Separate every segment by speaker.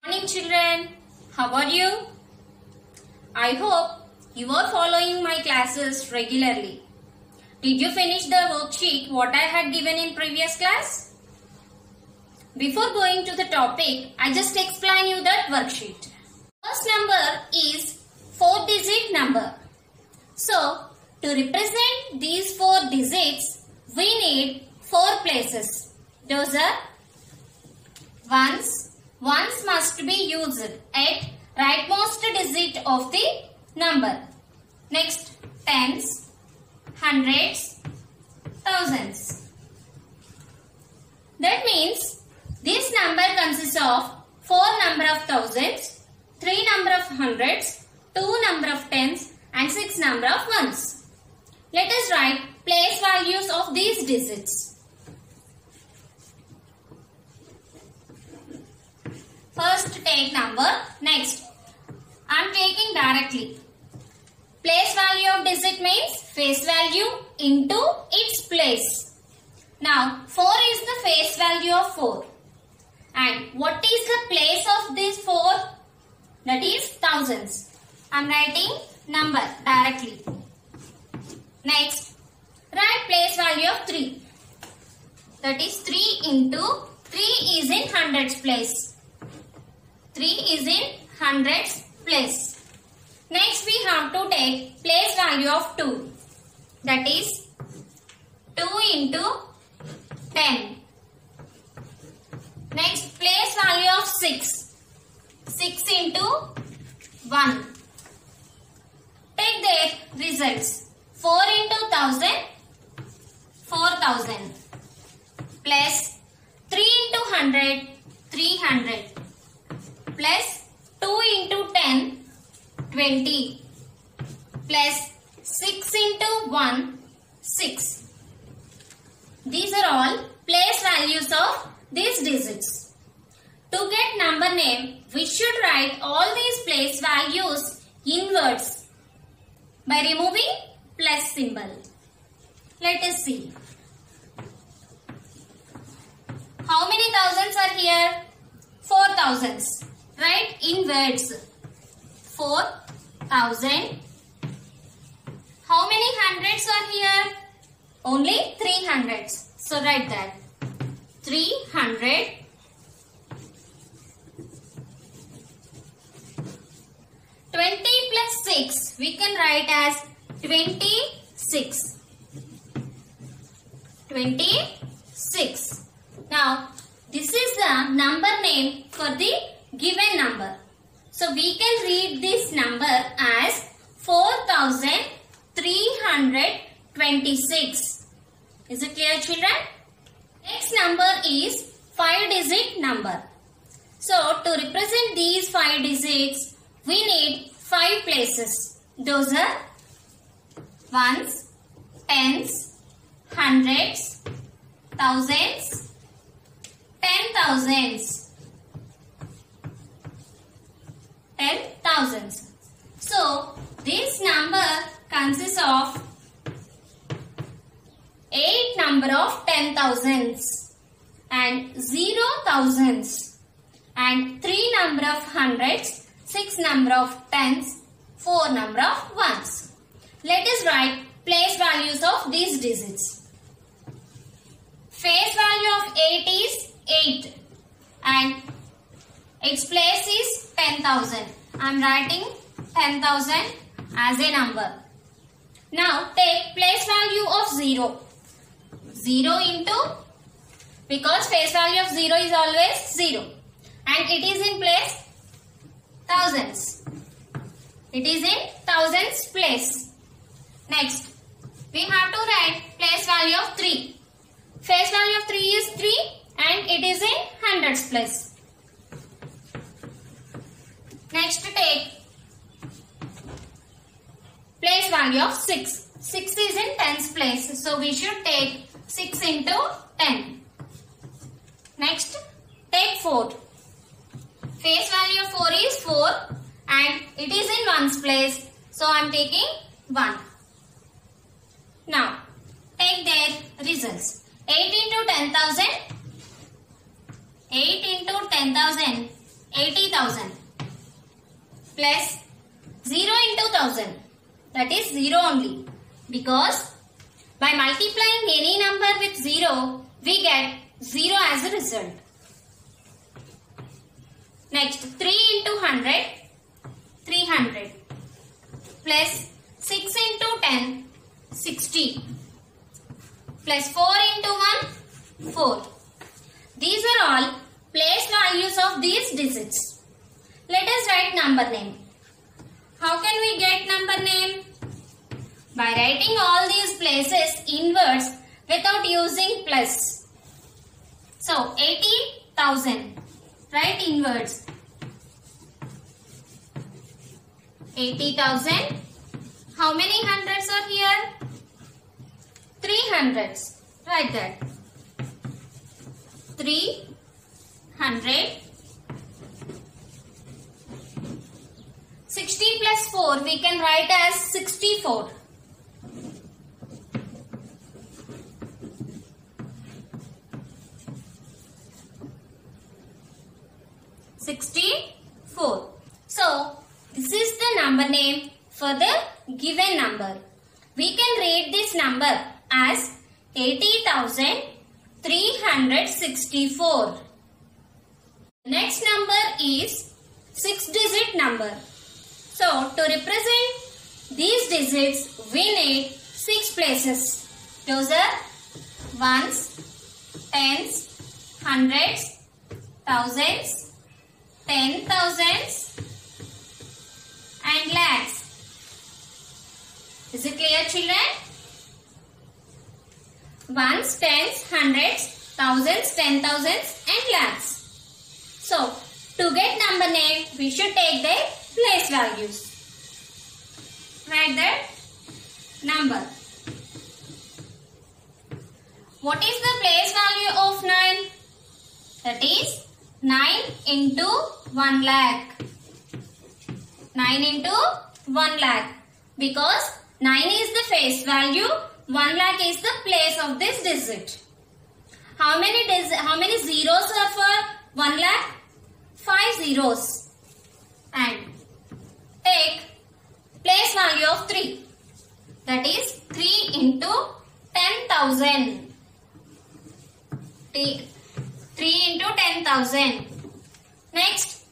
Speaker 1: Morning children, how are you? I hope you are following my classes regularly. Did you finish the worksheet what I had given in previous class? Before going to the topic, I just explain you that worksheet. First number is 4-digit number. So, to represent these 4 digits, we need 4 places. Those are ones. Ones must be used at rightmost digit of the number. Next, tens, hundreds, thousands. That means this number consists of 4 number of thousands, 3 number of hundreds, 2 number of tens and 6 number of ones. Let us write place values of these digits. First take number, next I am taking directly. Place value of digit means face value into its place. Now 4 is the face value of 4. And what is the place of this 4? That is thousands. I am writing number directly. Next, write place value of 3. That is 3 into 3 is in hundreds place. 3 is in hundreds place. Next we have to take place value of 2. That is 2 into 10. Next place value of 6. 6 into 1. Take their results. 4 into 1000. 4000. Plus 3 into 100. 300. Plus 2 into 10, 20, plus 6 into 1, 6. These are all place values of these digits. To get number name, we should write all these place values inwards by removing plus symbol. Let us see. How many thousands are here? 4 thousands. Write in words. 4,000. How many hundreds are here? Only 3 hundreds. So write that. 300. 20 plus 6 we can write as 26. 26. Now this is the number name for the given number. So we can read this number as 4326. Is it clear, children? Next number is 5-digit number. So to represent these 5 digits, we need 5 places. Those are ones, tens, hundreds, thousands, 10,000s. 10,000s. So this number consists of 8 number of 10,000s and 0 thousands and 3 number of hundreds, 6 number of tens, 4 number of ones. Let us write place values of these digits. Face value of 8 is 8 and its place is 10,000. I am writing 10,000 as a number. Now take place value of 0. 0 into, because face value of 0 is always 0 and it is in place thousands. It is in thousands place. Next we have to write place value of 3. Face value of 3 is 3 and it is in hundreds place. Next take place value of 6. 6 is in tens place. So we should take 6 into 10. Next take 4. Face value of 4 is 4 and it is in ones place. So I am taking 1. Now take their results. 8 into 10,000. 8 into 10,000. 80,000. Plus 0 into 1000. That is 0 only. Because by multiplying any number with 0, we get 0 as a result. Next, 3 into 100, 300. Plus 6 into 10, 60. Plus 4 into 1, 4. These are all place values of these digits. Let us write number name. How can we get number name? By writing all these places inwards without using plus. So 80,000. Write inwards. 80,000. How many hundreds are here? 3 hundreds. Write that. 300. 60 plus 4 we can write as 64. 64. So, this is the number name for the given number. We can read this number as 80,364. Next number is 6-digit number. So, to represent these digits, we need 6 places. Those are ones, tens, hundreds, thousands, 10,000s and lakhs. Is it clear, children? Ones, tens, hundreds, thousands, 10,000s and lakhs. So, to get number name, we should take their place values. Write the number. What is the place value of 9? That is 9 into 1 lakh. 9 into 1 lakh. Because 9 is the face value, 1 lakh is the place of this digit. How many zeros are for 1 lakh? 5 zeros. And take place value of 3. That is 3 into 10,000. 3 into 10,000. Next,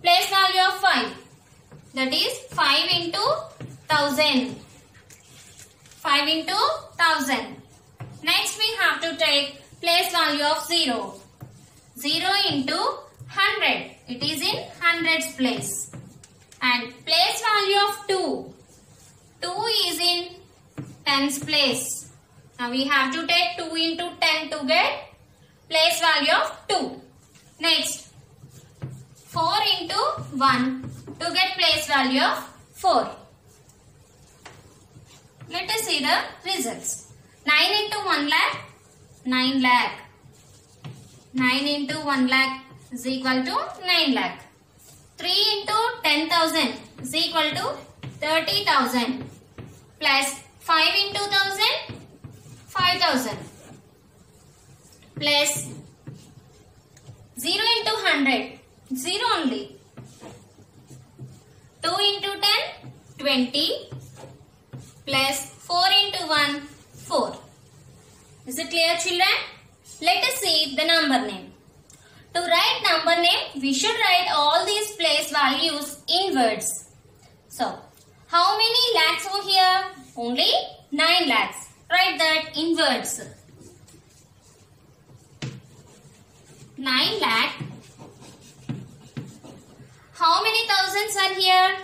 Speaker 1: place value of 5. That is 5 into 1,000. 5 into 1,000. Next, we have to take place value of 0. 0 into 100. It is in hundreds place. And place value of 2. 2 is in tens place. Now we have to take 2 into 10 to get place value of 2. Next, 4 into 1 to get place value of 4. Let us see the results. 9 into 1 lakh, 9 lakh. 9 into 1 lakh is equal to 9 lakh. 3 into 10,000 is equal to 30,000. Plus 5 into 1,000, 5,000. Plus 0 into 100, 0 only. 2 into 10, 20. Plus 4 into 1, 4. Is it clear, children? Let us see the number name. To write number name, we should write all these place values in words. So, how many lakhs over here? Only 9 lakhs. Write that in words. 9 lakh. How many thousands are here?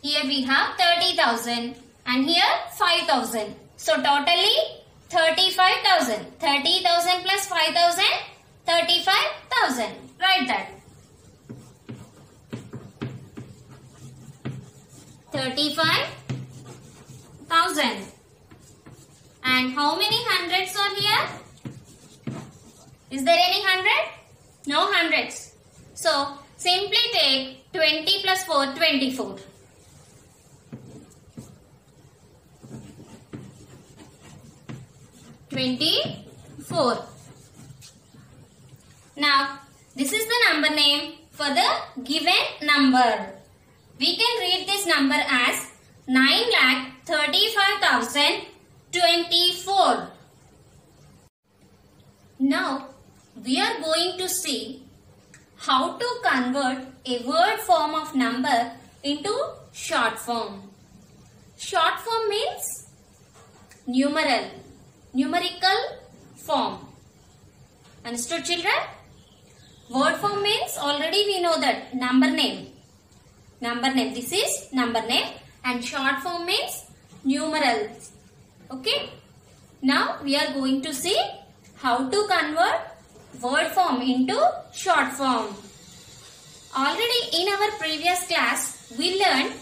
Speaker 1: Here we have 30,000 and here 5,000. So totally 35,000. 30,000 plus 5,000, 35,000. Write that. 35,000. And how many hundreds are here? Is there any hundred? No hundreds. So Simply take 20 plus 4, 24. Now, this is the number name for the given number. We can read this number as 9,35,024. Now, we are going to see how to convert a word form of number into short form. Short form means numerical form. Understood, children? Word form means already we know that number name. This is number name, and short form means numerals. Okay. Now we are going to see how to convert word form into short form. Already in our previous class we learned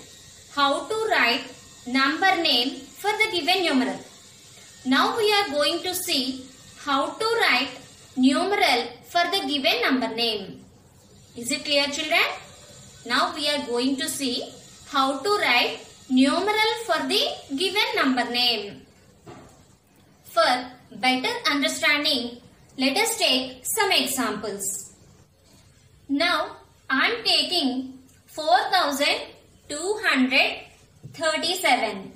Speaker 1: how to write number name for the given numeral. Now we are going to see how to write numeral for the given number name. Is it clear, children? Now we are going to see how to write numeral for the given number name. For better understanding, let us take some examples. Now I am taking 4,237.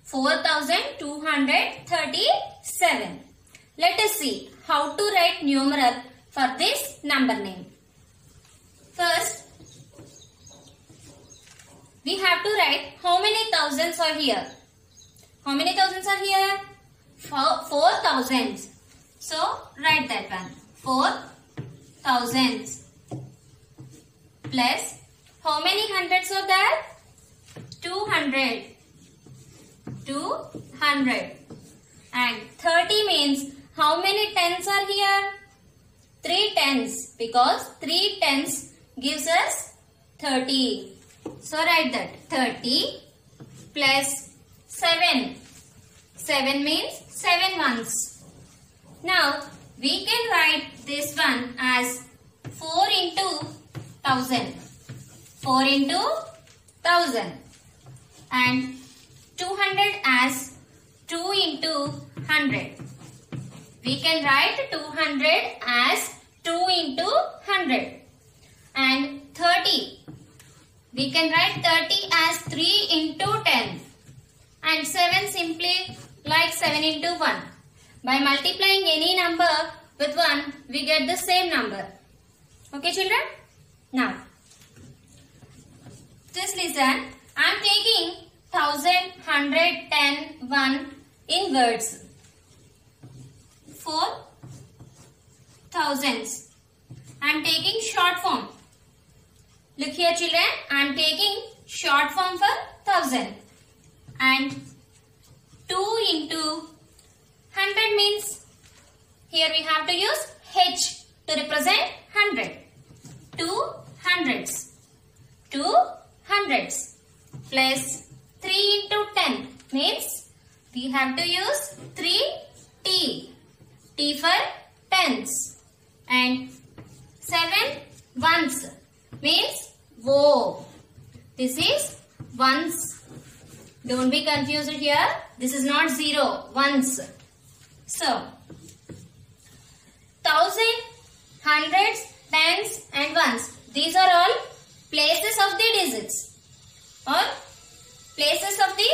Speaker 1: 4,237. Let us see how to write numeral for this number name. First, we have to write how many thousands are here. How many thousands are here? 4 thousands. So, write that one. 4 thousands. Plus, how many hundreds are there? 200. 200. And 30 means how many tens are here? 3 tens, because 3 tens gives us 30. So write that 30 plus 7. 7 means 7 ones. Now we can write this one as 4 into 1000. 4 into 1000. And 200 as 2 into 100. We can write 200 as 2 into 100. And 30. We can write 30 as 3 into 10. And 7 simply like 7 into 1. By multiplying any number with 1, we get the same number. Okay, children? Now, just listen. I am taking 1000, 100, 10, 1 in words. 4 thousands. I am taking short form. Look here, children. I am taking short form for 1000. And 2 into 100 means here we have to use H to represent 100. 2 hundreds. 2 hundreds. Plus 3 into 10 means we have to use 3T. T for tens. And 7 ones means wo. This is ones. Don't be confused here. This is not 0. Ones. So, 1000, hundreds, tens and ones. These are all places of the digits. Or places of the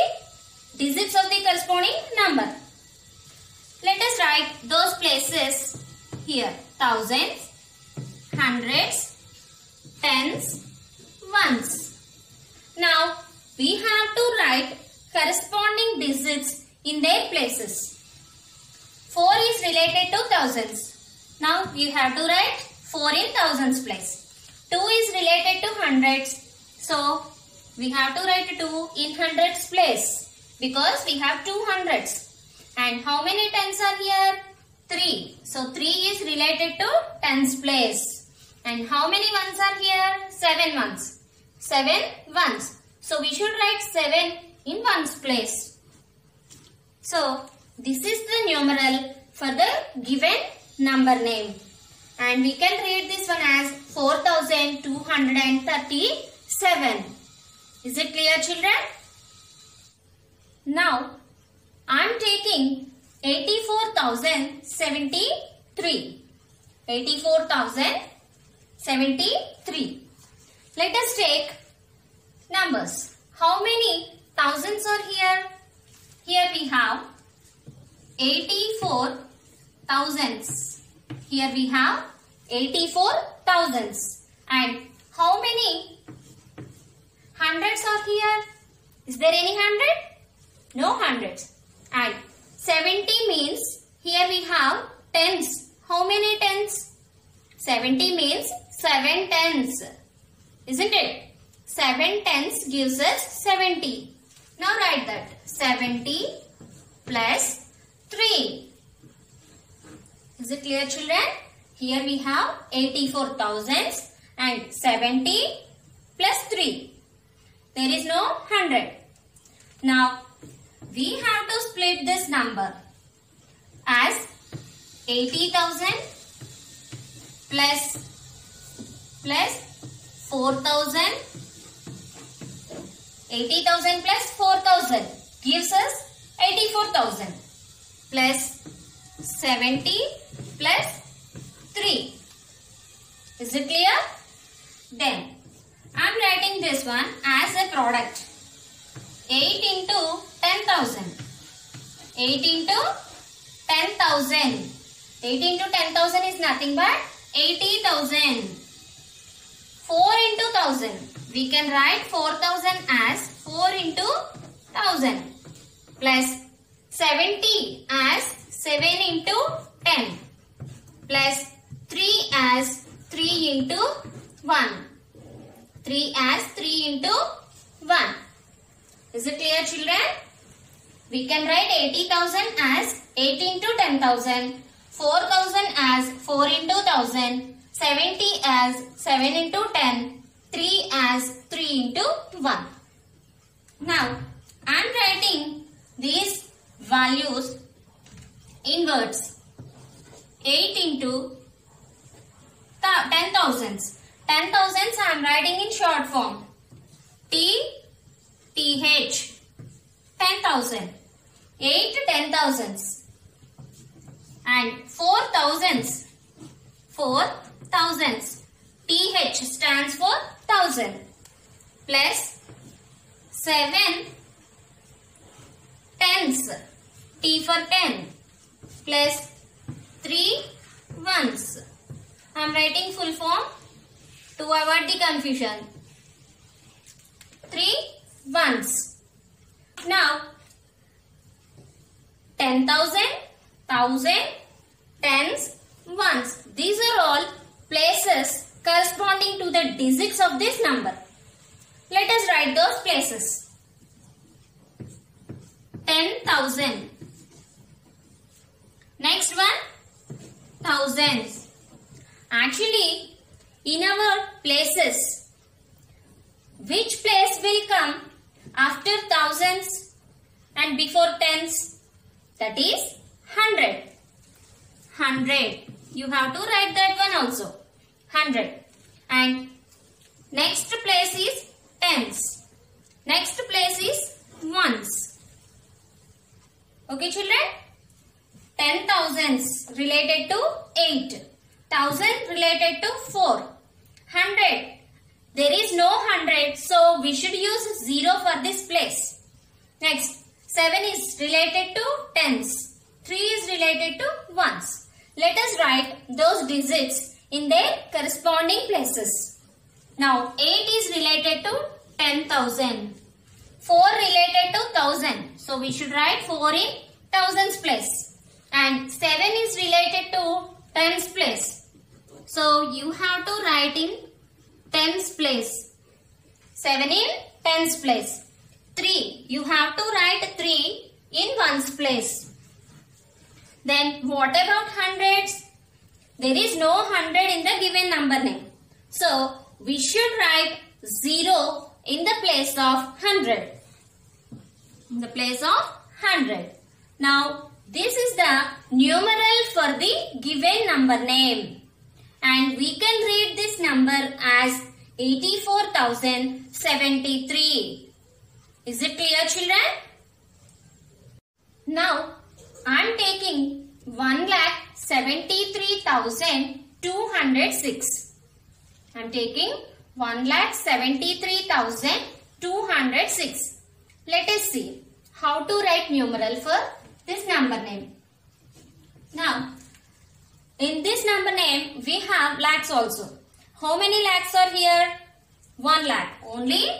Speaker 1: digits of the corresponding number. Let us write those places here. Thousands, hundreds, tens, ones. Now, we have to write corresponding digits in their places. 4 is related to thousands. Now, we have to write 4 in thousands place. 2 is related to hundreds. So, we have to write 2 in hundreds place. Because we have 2 hundreds. And how many tens are here? 3. So 3 is related to tens place. And how many ones are here? 7 ones. 7 ones. So we should write 7 in ones place. So this is the numeral for the given number name. And we can read this one as 4237. Is it clear, children? Now, I am taking 84,073. 84,073. Let us take numbers. How many thousands are here? Here we have 84 thousands. Here we have 84 thousands. And how many hundreds are here? Is there any hundred? No hundreds. And 70 means here we have tens. How many tens? 70 means 7 tens. Isn't it? 7 tens gives us 70. Now write that. 70 plus 3. Is it clear, children? Here we have 84 thousands and 70 plus 3. There is no 100. Now, we have to split this number as 80,000 plus 4,000. 80,000 plus 4,000 gives us 84,000 plus 70 plus 3. Is it clear? Then, I am writing this one as a product. 8 into 10,000. 8 into 10,000. 8 into 10,000 is nothing but 80,000. 4 into 1,000. We can write 4,000 as 4 into 1,000 plus 70 as 7 into 10 plus 3 as 3 into 1. 3 as 3 into 1. Is it clear, children? We can write 80,000 as 8 into 10,000, 4,000 as 4 into 1,000, 70 as 7 into 10, 3 as 3 into 1. Now, I am writing these values in words. 8 into 10,000s. 10,000s I am writing in short form. TH 10,000. 8 10,000s. And 4,000s. 4,000s. TH stands for 1,000. Plus 7 tens. T for 10. Plus 3 ones. I am writing full form to avoid the confusion. 3 ones. Now, 10,000, 1,000, tens, ones. These are all places corresponding to the digits of this number. Let us write those places. 10,000. Next one, thousands. Actually, in our places, which place will come after thousands and before tens? That is 100. 100. You have to write that one also. 100. And next place is tens. Next place is ones. Okay, children? 10,000s related to 8. 1,000 related to 4. 100. There is no 100, so we should use 0 for this place. Next, 7 is related to tens. 3 is related to ones. Let us write those digits in their corresponding places. Now, 8 is related to 10,000. 4 related to 1,000. So, we should write 4 in thousands place. And 7 is related to tens place. So, you have to write in tens place. 7 in tens place. 3. You have to write 3 in ones place. Then what about hundreds? There is no 100 in the given number name. So we should write 0 in the place of 100. In the place of 100. Now this is the numeral for the given number name. and we can read this number as 84,073. Is it clear, children? Now, I am taking 1,73,206. I am taking 1,73,206. Let us see how to write numeral for this number name. Now, in this number name, we have lakhs also. How many lakhs are here? 1 lakh. Only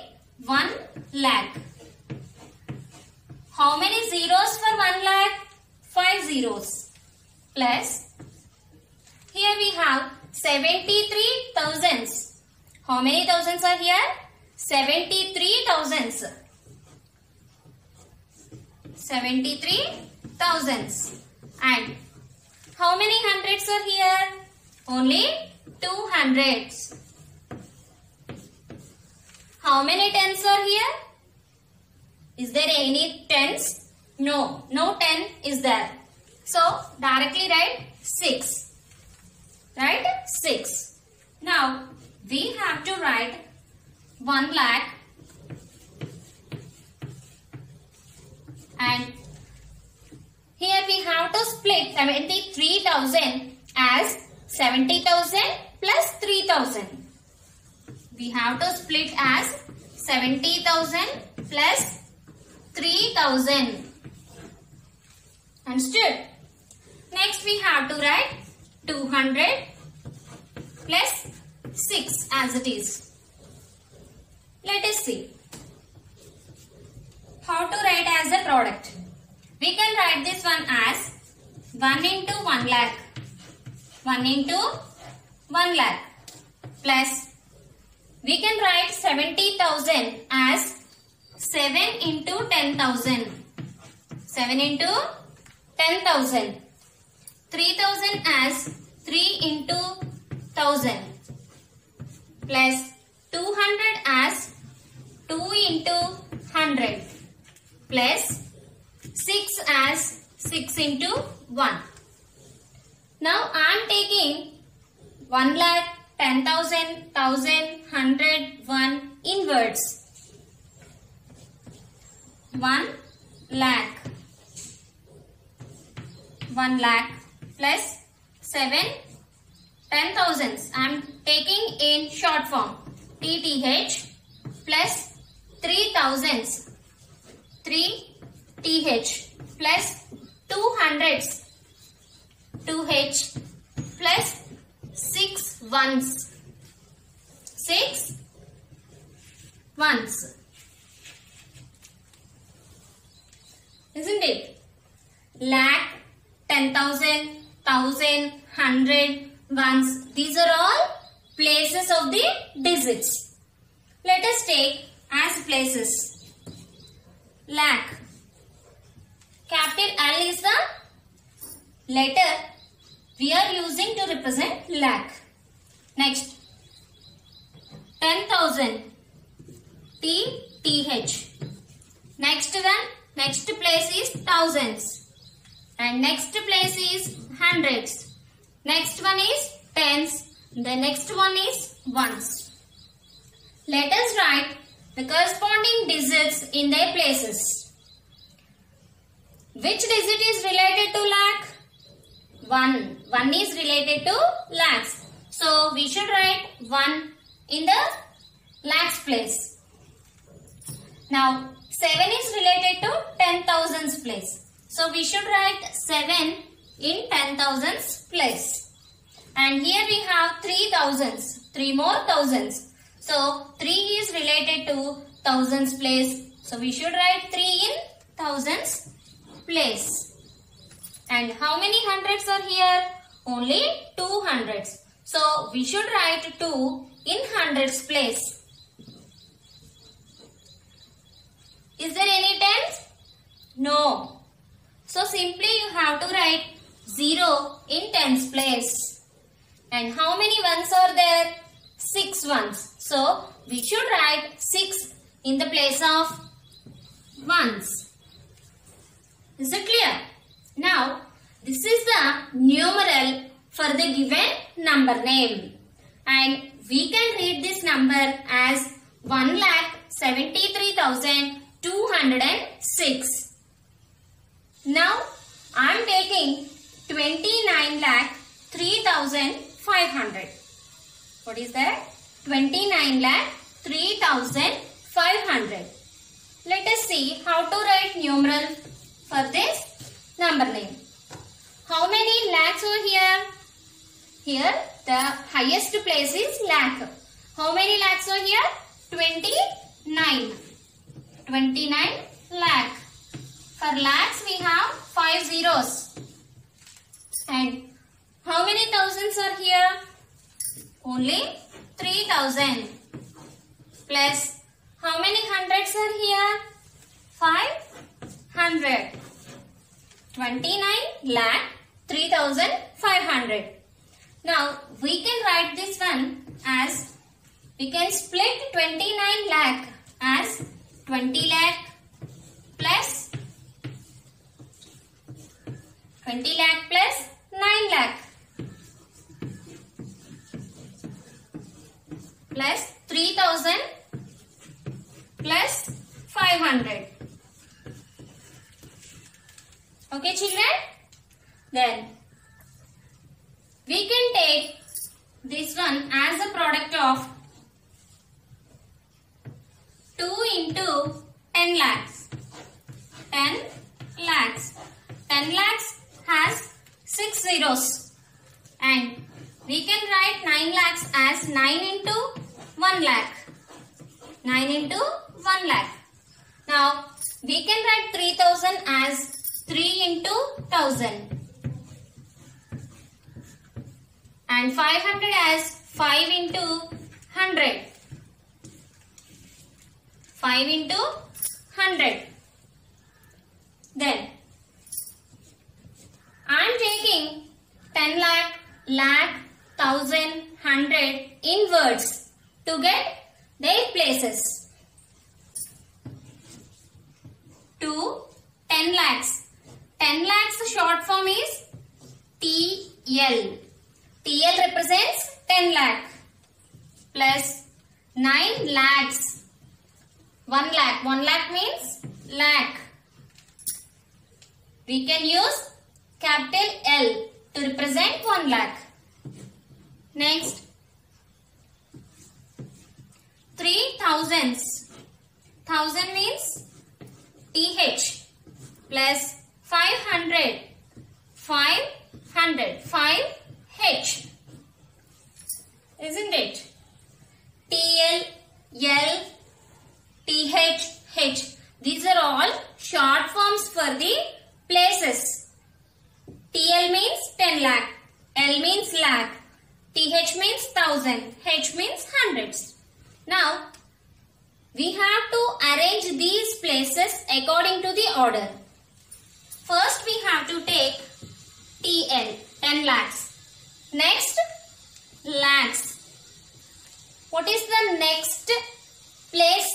Speaker 1: 1 lakh. How many zeros for 1 lakh? 5 zeros. Plus, here we have 73 thousands. How many thousands are here? 73 thousands. 73 thousands. And how many hundreds are here? Only 2 hundreds. How many tens are here? Is there any tens? No, no 10 is there. So, directly write 6. Right? 6. Now, we have to write 1 lakh and here we have to split 73,000 as 70,000 plus 3,000. We have to split as 70,000 plus 3,000. Understood? Next we have to write 200 plus 6 as it is. Let us see how to write as a product. We can write this one as 1 into 1 lakh. 1 into 1 lakh plus we can write 70,000 as 7 into 10,000. 7 into 10,000. 3,000 as 3 into 1,000 plus 200 as 2 into 100 plus 6 as 6 into 1. Now I am taking 1 lakh, 10,000, 1,000, 100, 1 inwards. 1 lakh. 1 lakh plus 7 10,000s. I am taking in short form. TTH plus 3,000s. 3 TH plus 200s. 2H plus 6 ones. 6 ones. Isn't it? Lakh, 10,000, 1,000, 100, ones. These are all places of the digits. Let us take as places. Lakh. Capital L is the letter we are using to represent lakh. Next, 10,000. TTH. Next place is thousands. And next place is hundreds. Next one is tens. The next one is ones. Let us write the corresponding digits in their places. Which digit is related to lakh? 1. 1 is related to lakhs. So, we should write 1 in the lakhs place. Now, 7 is related to 10,000s place. So, we should write 7 in 10,000s place. And here we have 3,000s. 3 more thousands. So, 3 is related to thousands place. So, we should write 3 in thousands place. And how many hundreds are here? Only 2 hundreds. So, we should write 2 in hundreds place. Is there any tens? No. So, simply you have to write 0 in tens place. And how many ones are there? 6 ones. So, we should write 6 in the place of ones. Is it clear? Now, this is the numeral for the given number name. And we can read this number as 1,73,206. Now I am taking 29,03,500. What is that? 29,03,500. Let us see how to write numeral for this number name. How many lakhs over here? Here the highest place is lakh. How many lakhs over here? 29. 29 lakh. For lakhs we have 5 zeros. And how many thousands are here? Only 3,000. Plus how many hundreds are here? 500. 29 lakh 3,500. Now we can write this one as, we can split 29 lakh as 20 lakh plus 20 lakh plus 9 lakh plus 3,000 plus 500. Okay children? Then we can take this one as a product of 2 into 10 lakhs. 10 lakhs. 10 lakhs has 6 zeros. And we can write 9 lakhs as 9 into 1 lakh. 9 into 1 lakh. Now we can write 3,000 as 3 into 1,000. And 500 as 5 into 100. 5 into 100. Then I am taking 10 lakh, lakh, 1,000, 100 in words to get their places. To 10 lakhs. 10 lakhs short form is TL. TL represents 10 lakh plus 9 lakhs. 1 lakh. 1 lakh means lakh. We can use capital L to represent 1 lakh. Next, 3,000s. 1,000 means TH plus 500. 500. 5H. Isn't it? TL, L, TH, H. These are all short forms for the places. TL means 10 lakh. L means lakh. TH means 1,000. H means hundreds. Now, we have to arrange these places according to the order. First, we have to take TL, 10 lakhs. Next, lakhs. What is the next place?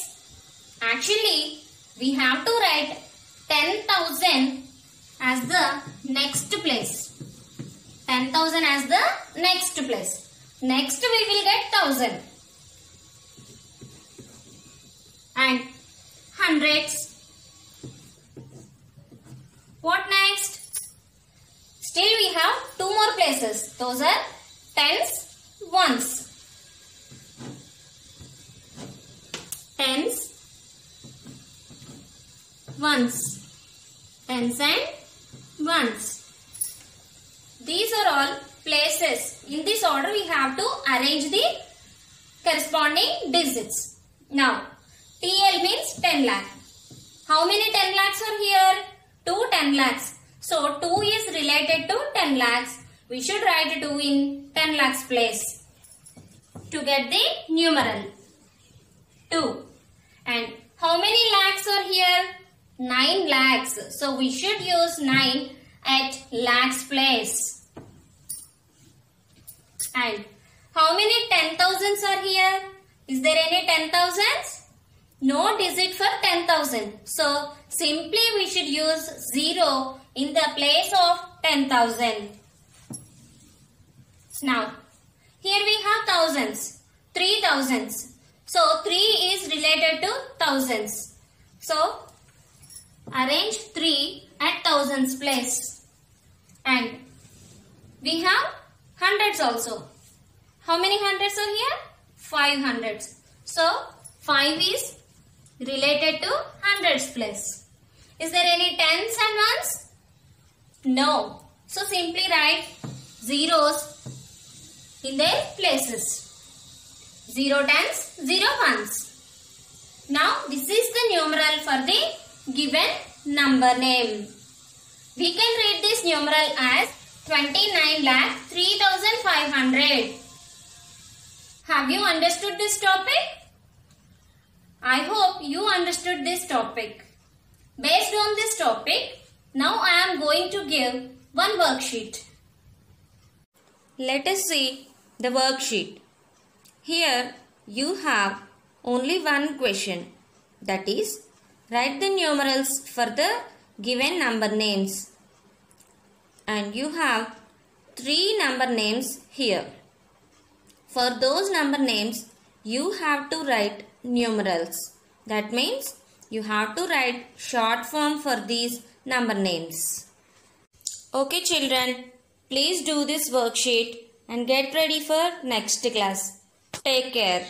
Speaker 1: Actually, we have to write 10,000 as the next place. 10,000 as the next place. Next, we will get 1,000. And hundreds. What next? Still we have 2 more places. Those are tens, ones. Tens, ones. Tens and ones. These are all places. In this order we have to arrange the corresponding digits. Now, TL means 10 lakh. How many 10 lakhs are here? 2 10 lakhs. So, 2 is related to 10 lakhs. We should write 2 in 10 lakhs place to get the numeral 2. And how many lakhs are here? 9 lakhs. So, we should use 9 at lakhs place. And how many 10,000s are here? Is there any 10,000s? No digit for 10,000. So, simply we should use 0 in the place of 10,000. Now, here we have thousands, 3 thousands. So, 3 is related to thousands. So, arrange 3 at thousands place. And we have hundreds also. How many hundreds are here? 5 hundreds. So, 5 is related to hundreds place. Is there any tens and ones? No. So, simply write zeros in their places. 0 tens, 0 ones. Now, this is the numeral for the given number name. We can read this numeral as 29,03,500. Have you understood this topic? I hope you understood this topic. Based on this topic, now I am going to give one worksheet.
Speaker 2: Let us see the worksheet. Here you have only one question, that is, write the numerals for the given number names. And you have 3 number names here. For those number names, you have to write numerals. That means you have to write short form for these number names. Okay children, please do this worksheet and get ready for next class. Take care.